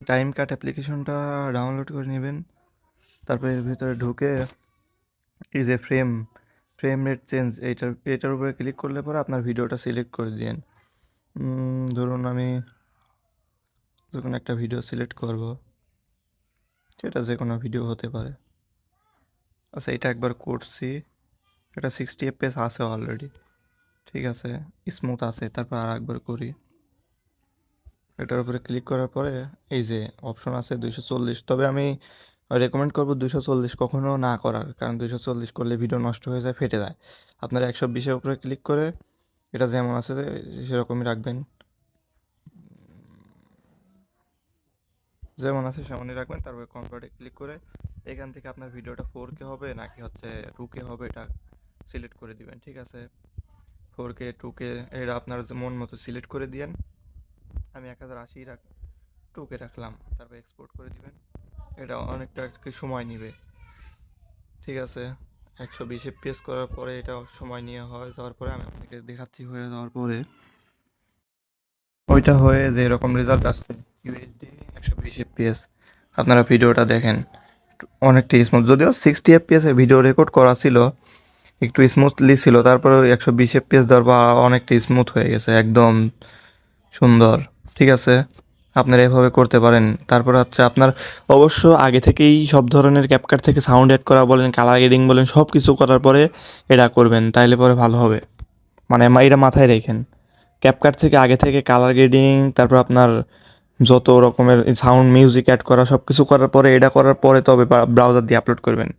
Time কাট অ্যাপ্লিকেশনটা download করে নেবেন। তারপরে এর ভিতরে ঢুকে এই যে ফ্রেম রেট চেঞ্জ এটার উপরে ক্লিক করলে পরে আপনার ভিডিওটা সিলেক্ট করে দিন। ধরুন আমি যখন একটা ভিডিও সিলেক্ট করব, সেটা যে কোনো ভিডিও হতে পারে। আচ্ছা, এটা একবার করছি, এটা 60 FPS আছে অলরেডি, ঠিক আছে, স্মুথ আছে। তারপর আর একবার করি, এটার উপরে ক্লিক করার পরে এই যে অপশন আছে 240, তবে আমি রেকমেন্ড করবো 240 কখনো না করার, কারণ 240 করলে ভিডিও নষ্ট হয়ে যায়, ফেটে যায়। আপনারা 120-এর উপরে ক্লিক করে এটা যেমন আছে সেরকমই রাখবেন, যেমন আছে সেমনই রাখবেন। তারপরে কনভার্টে ক্লিক করে এখান থেকে আপনার ভিডিওটা 4K হবে নাকি হচ্ছে 2K হবে এটা সিলেক্ট করে দিবেন, ঠিক আছে। 4K 2K এটা আপনার মন মতো সিলেক্ট করে দিয়েন। আমি 1080 2K রাখলাম, তারপর এক্সপোর্ট করে দিবেন। এটা অনেকটা কি সময় নেবে, ঠিক আছে। 120 FPS করার পরে এটা সময় নিয়ে হয়ে যাওয়ার পরে আমি আপনাকে দেখাচ্ছি হয়ে যাওয়ার পরে ওইটা হয়ে যে এরকম রেজাল্ট আসছে ইউএইচডি 120 FPS। আপনারা ভিডিওটা দেখেন, অনেকটা স্মুথ, যদিও 60 FPS এ ভিডিও রেকর্ড করা ছিল, একটু স্মুথলি ছিল, তারপরে 120 FPS দেওয়ার পর অনেকটা স্মুথ হয়ে গেছে, একদম সুন্দর, ঠিক আছে। আপনারা এভাবে করতে পারেন। তারপর হচ্ছে আপনার অবশ্য আগে থেকেই সব ধরনের ক্যাপকাট থেকে সাউন্ড অ্যাড করা বলেন, কালার গ্রেডিং বলেন, সব কিছু করার পরে এটা করবেন, তাইলে পরে ভালো হবে। মানে এটা মাথায় রেখেন, ক্যাপকাট থেকে আগে থেকে কালার গ্রেডিং, তারপর আপনার যত রকমের সাউন্ড মিউজিক অ্যাড করা সব কিছু করার পরে এটা করার পরে তবে ব্রাউজার দিয়ে আপলোড করবেন।